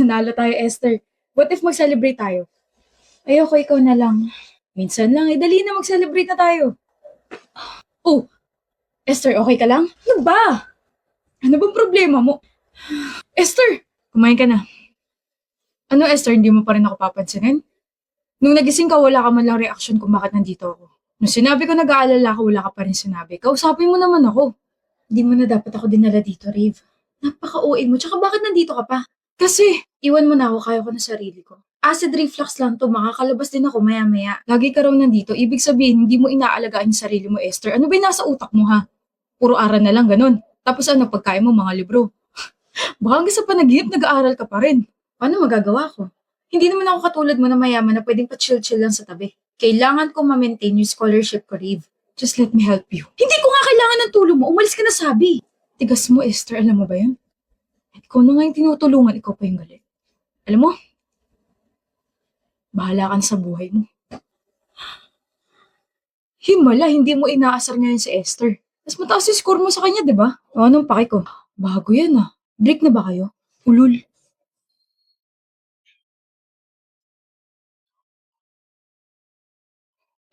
Nanalo tayo, Esther. What if mag-celebrate tayo? Ayoko, ikaw na lang. Minsan lang, dali na mag-celebrate na tayo. Oh, Esther, okay ka lang? Ano ba? Ano bang problema mo? Esther, kumain ka na. Ano, Esther, hindi mo pa rin ako papansinin? Nung nagising ka, wala ka man lang reaction kung bakit nandito ako. Nung sinabi ko nag-aalala ka, wala ka pa rin sinabi. Kausapin mo naman ako. Hindi mo na dapat ako dinala dito, Rave. Napaka-OA mo, tsaka bakit nandito ka pa? Kasi, iwan mo na ako, kaya ko na sarili ko. Acid reflux lang to, makakalabas din ako maya-maya. Lagi ka raw nandito, ibig sabihin, hindi mo inaalagaan yung sarili mo, Esther. Ano ba yung nasa utak mo, ha? Puro aral na lang, ganun. Tapos ano, pagkain mo, mga libro. Baka hanggang sa panaginip, nag-aaral ka pa rin. Paano magagawa ko? Hindi naman ako katulad mo na mayaman na pwedeng pa-chill-chill lang sa tabi. Kailangan ko ma-maintain yung scholarship ko, Rave. Just let me help you. Hindi ko nga kailangan ng tulong mo. Umalis ka na, sabi. Tigas mo, Esther. Alam mo ba yun? Ikaw na nga yung tinutulungan. Ikaw pa yung galit. Alam mo, bahala ka na sa buhay mo. Himala, hindi mo inaasar ngayon si Esther. Mas mataas yung score mo sa kanya, di ba? O anong pake ko? Bago yan ah. Break na ba kayo? Ulul.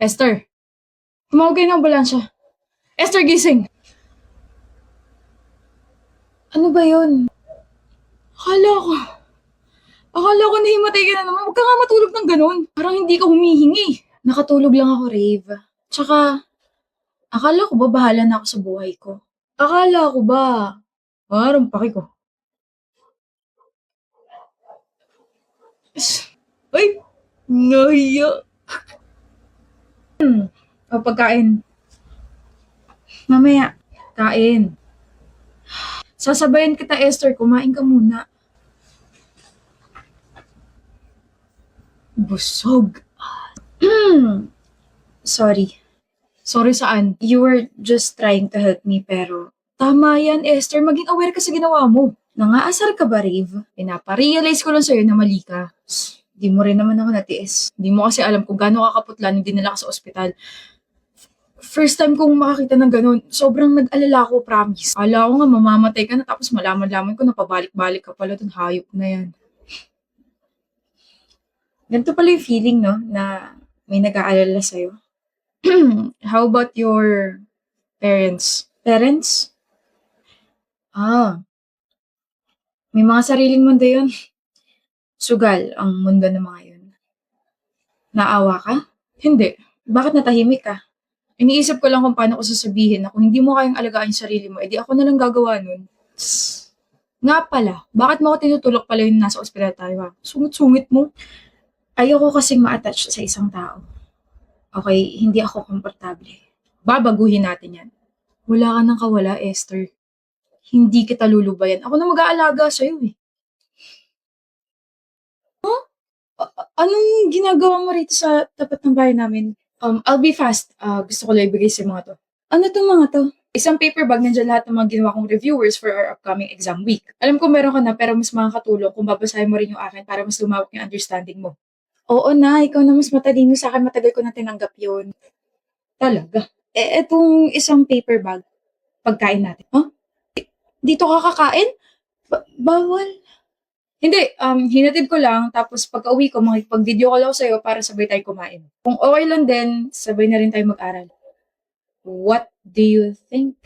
Esther, tumawag kayo ng ambulansya. Esther, gising! Ano ba yun? Akala ko. Akala ko nahimatay ka na naman. Huwag ka nga matulog ng ganun. Parang hindi ka humihingi. Nakatulog lang ako, Rave. Tsaka, akala ko ba bahala na ako sa buhay ko? Akala ko ba? Parang paki ko. Ay, nahiya. O, pagkain. Mamaya, kain. Sasabayan kita, Esther. Kumain ka muna. Busog. Sorry. Sorry saan? You were just trying to help me pero tama yan, Esther. Maging aware ka sa ginawa mo. Nangaasar ka ba, Rave? Pinaparealize ko lang sa'yo na mali ka. Di mo rin naman ako natiis. Di mo kasi alam kung gaano kakaputla nung dinala ka sa ospital. First time kong makakita ng ganun, sobrang nag-alala ako, promise. Akala ko nga mamamatay ka na tapos malaman-laman ko na pabalik-balik ka pala dun, hayop na yan. Ganito pala yung feeling, no? Na may nag-aalala sa'yo. How about your parents? Parents? Ah, may mga sariling mundo yun. Sugal ang mundo ng mga yun. Naawa ka? Hindi. Bakit natahimik ka? Iniisip ko lang kung paano ko sasabihin na kung hindi mo kayang alagaan yung sarili mo, edi ako na lang gagawa nun. Tss. Nga pala, bakit mo ako tinutulok pala yung nasa ospital tayo ha? Sungit-sungit mo. Ayoko kasing ma-attach sa isang tao. Okay, hindi ako komportable. Babaguhin natin yan. Wala ka nang kawala, Esther. Hindi kita lulubayan. Ako na mag-aalaga sa'yo eh. Anong ginagawa mo rito sa tapat ng bahay namin? I'll be fast. Gusto ko lang ibigay sa mga to. Ano tong mga to? Isang paper bag, nandiyan lahat ng mga ginawa kong reviewers for our upcoming exam week. Alam ko meron ka na pero mas makakatulong kung babasahin mo rin yung akin para mas lumawak yung understanding mo. Oo na, ikaw na mas matalino sa akin. Matagal ko na tinanggap yun. Talaga? Etong isang paper bag, pagkain natin. Huh? Dito ka kakain? Bawal. Hindi, hinatid ko lang, tapos pagka-uwi ko, makikipag-video call ako sa'yo para sabay tayo kumain. Kung okay lang din, sabay na rin tayo mag-aral. What do you think?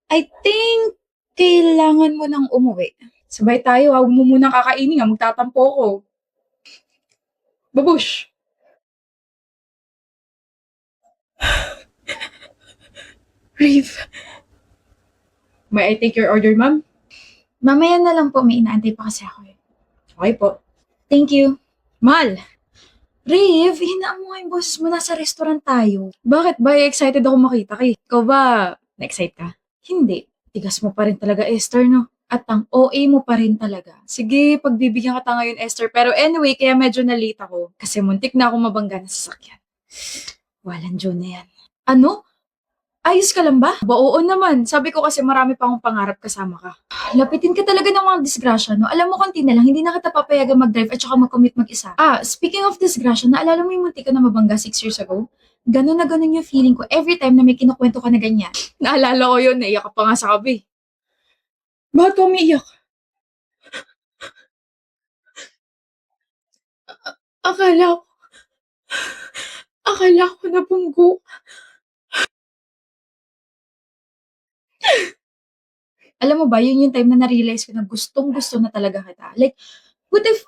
I think kailangan mo nang umuwi. Sabay tayo, huwag mo munang kakainin nga, magtatampo ko. Babush! Rave. May I take your order, ma'am? Mamaya na lang po, may inaantay pa kasi ako eh. Okay po. Thank you. Mal! Rave, hinaan mo nga yung boses mo, nasa restaurant tayo. Bakit ba? Excited ako makita ka eh. Ikaw ba, na-excite ka? Hindi. Tigas mo pa rin talaga, Esther, no? At ang OA mo pa rin talaga. Sige, pagbibigyan kita ngayon, Esther. Pero anyway, kaya medyo na-late ako. Kasi muntik na akong mabangga ng sasakyan. Walang Diyon na yan. Ano? Ayos ka lang ba? Oo naman. Sabi ko kasi marami pa akong pangarap kasama ka. Lapitin ka talaga ng mga disgrasya, no? Alam mo, konti na lang, hindi na kita papayagan mag-drive at saka mag-commit mag-isa. Speaking of disgrasya, naalala mo yung munti ka na mabangga 6 years ago? Ganun na ganun yung feeling ko every time na may kinukwento ka na ganyan. Naalala ko yun, naiyak ka pa nga sa kabi. Bakit ka umiiyak? Akala ko, akala ko nabunggo. Alam mo ba, yun yung time na na-realize ko na gustong-gusto na talaga kita. Like, what if,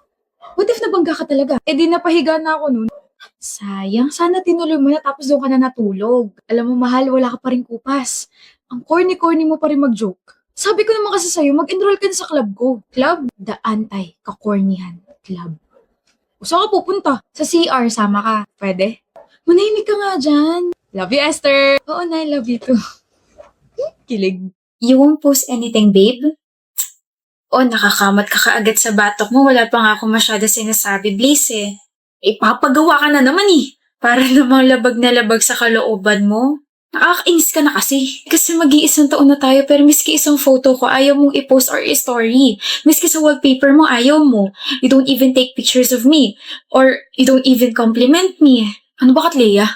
what if nabangga ka talaga? Eh di napahiga na ako nun. Sayang, sana tinuloy mo na tapos doon ka na natulog. Alam mo, mahal, wala ka pa rin kupas. Ang corny-corny mo pa rin mag-joke. Sabi ko naman kasi sa'yo, mag-enroll ka na sa club ko. Club? The Anti-Kakornihan Club. O, saan ka pupunta? Sa CR, sama ka. Pwede? Manahimik ka nga dyan. Love you, Esther. Oo na, I love you too. Kilig. You won't post anything, babe? O, nakakamat ka kaagad sa batok mo. Wala pa nga ako masyado sinasabi, Blaze eh. Ipapagawa ka na naman eh. Para namang labag na labag sa kalooban mo. Nakakainis ka na kasi. Kasi mag-iisang taon na tayo pero miski isang photo ko ayaw mong i-post or i-story. Miski sa wallpaper mo ayaw mo. You don't even take pictures of me. Or you don't even compliment me. Ano ba, Katleya?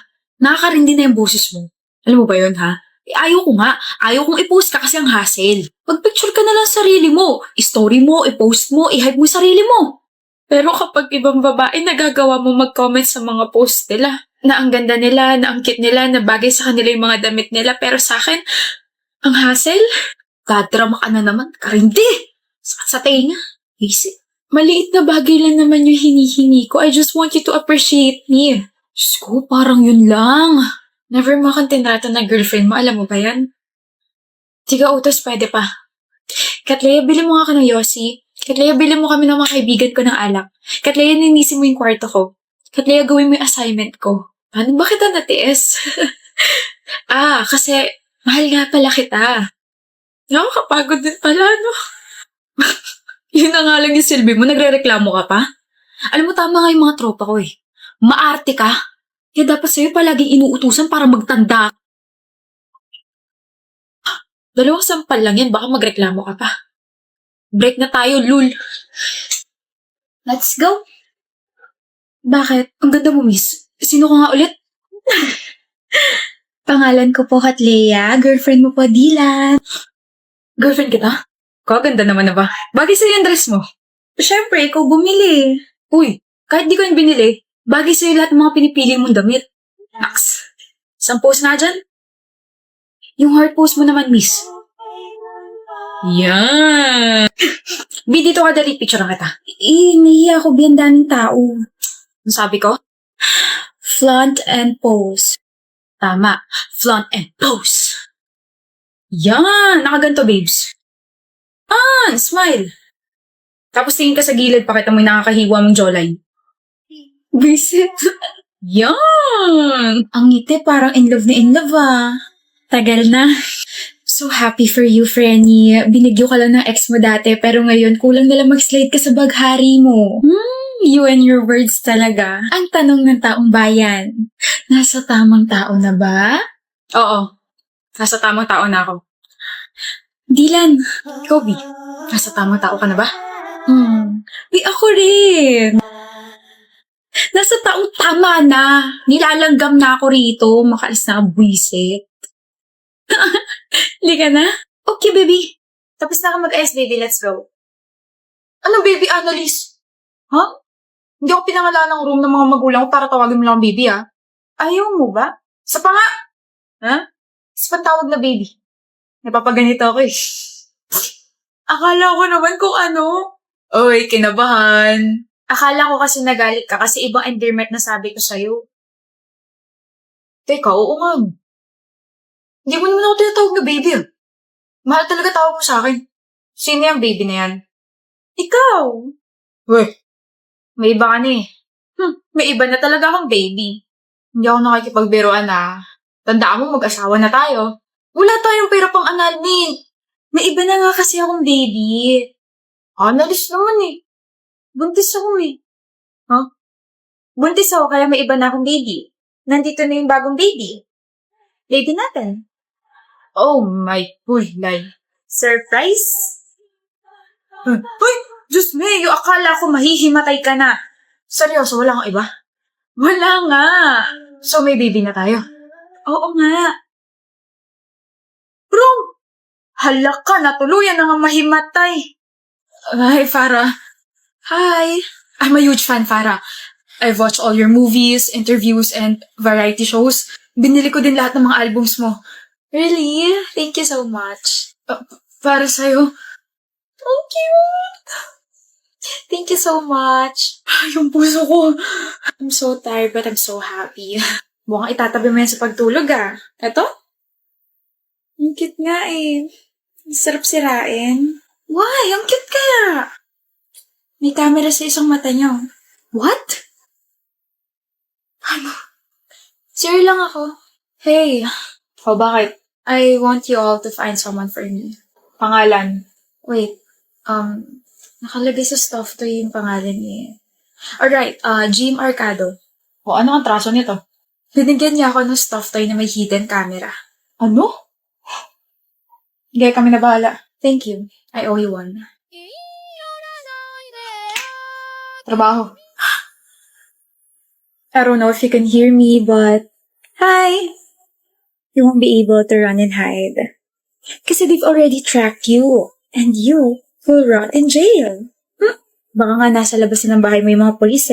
Nakakarindi na yung boses mo. Alam mo ba yun, ha? Ayaw ko nga. Ayaw kong i-post ka kasi ang hassle. Mag-picture ka na lang sarili mo. I-story mo, i-post mo, i-hype mo sarili mo. Pero kapag ibang babae, nagagawa mo mag-comment sa mga post nila. Na ang ganda nila, na ang cute nila, na bagay sa kanila yung mga damit nila. Pero sa akin, ang hassle, gadrama ka na naman. Karindi! Sakit sa tenga. Easy. Maliit na bagay lang naman yung hinihingi ko. I just want you to appreciate me. Diyos ko, parang yun lang. Never mo akong tinrato na girlfriend mo. Alam mo ba yan? Tiga utos, pwede pa. Katleya, bili mo nga ka ng Yossi. Katleya, bili mo kami ng mga kaibigan ko ng alak. Katleya, ninisin mo yung kwarto ko. Katleya, gawin mo yung assignment ko. Paano ba kita natiis? Kasi mahal nga pala kita. Nakakapagod din pala, no? Yun na nga lang yung silbi mo, nagre-reklamo ka pa? Alam mo, tama nga yung mga tropa ko eh. Maarte ka. Kaya dapat sa'yo palaging inuutusan para magtanda. 2 sampal lang yan, baka magreklamo ka pa. Break na tayo, lul. Let's go. Bakit? Ang ganda mo, miss. Sino ka nga ulit? Pangalan ko po, Katleya. Girlfriend mo po, Dylan. Girlfriend kita? Kaganda naman na ba? Bagay sa'yo yung dress mo. Siyempre, ikaw bumili. Uy, kahit di ko yung binili, bagay sa'yo lahat ng mga pinipili mong damit. Naks. Isang post nga dyan. Yung heart pose mo naman, miss. Yan. Bi, dito ka dali. Picture lang kita. Nahiya ako, Bi, ang daming tao. Ano sabi ko? Flaunt and pose. Tama. Flaunt and pose. Yan. Nakaganto, babes. Smile. Tapos tingin ka sa gilid, pakita mo yung nakakahiwa mong jawline. Visit. Yan. Ang ngiti, parang in love na in love, Tagal na. So happy for you, Frenny. Binigyo ka lang ng ex mo dati, pero ngayon kulang na lang mag-slide ka sa baghari mo. You and your words talaga. Ang tanong ng taong bayan, nasa tamang tao na ba? Oo. Nasa tamang tao na ako. Dylan, Kobe, nasa tamang tao ka na ba? Ako rin. Nasa taong tama na. Nilalanggam na ako rito. Makaalis na buwisit. Liga na? Okay, baby. Tapos na ka mag-ayos, baby. Let's go. Ano, baby Annalise? Ha? Hindi ako pinangalan ng room ng mga magulang ko para tawagin mo lang baby, ha? Ayaw mo ba? Isa pa nga! Ha? Isa pa tawag na baby. Napapaganito ako eh. Akala ko naman kung ano. Oy, kinabahan. Akala ko kasi nagalit ka kasi ibang endearment na sabi ko sa'yo. Teka, oo nga. Hindi mo naman ako tinatawag na baby, ah. Mahal talaga tawag mo sa akin. Sino yung baby na yan? Ikaw. Weh, may iba ka na eh. May iba na talaga akong baby. Hindi ako nakikipagbiruan na. Tandaan mo, mag-asawa na tayo. Wala tayong pera pang annulment. May iba na nga kasi akong baby. Analis naman eh. Buntis ako eh. Huh? Buntis ako kaya may iba na akong baby. Nandito na yung bagong baby. Baby natin. Oh my gulay. Surprise? Hoy! Diyos me, yung akala ko mahihimatay ka na. Seryoso, wala kang iba? Wala nga. So may baby na tayo? Oo nga. Bro! Hala ka, natuluyan na nga mahimatay. Hi, Farah. Hi. I'm a huge fan, Farah. I've watched all your movies, interviews, and variety shows. Binili ko din lahat ng mga albums mo. Really? Thank you so much. Para sa'yo. Oh, cute! Thank you so much. Yung puso ko. I'm so tired but I'm so happy. Mukhang itatabi mo yan sa pagtulog Eto? Ang cute nga eh. Ang sarap sirain. Why? Ang cute kaya. May camera sa isang mata niyo. What? Ano? Sir lang ako. Hey. Bakit? I want you all to find someone for me. Pangalan. Wait. Nakalagay sa stuff to yung pangalan niya. Alright, Jim Arcado. Ano ang traso nito? Binigyan niya ako ng stuff toy na may hidden camera. Ano? Hindi, kami na bahala. Thank you. I owe you one. Trabaho. I don't know if you can hear me, but... Hi! You won't be able to run and hide. Kasi they've already tracked you. And you will rot in jail. Baka nga nasa labas na ng bahay mo yung mga polis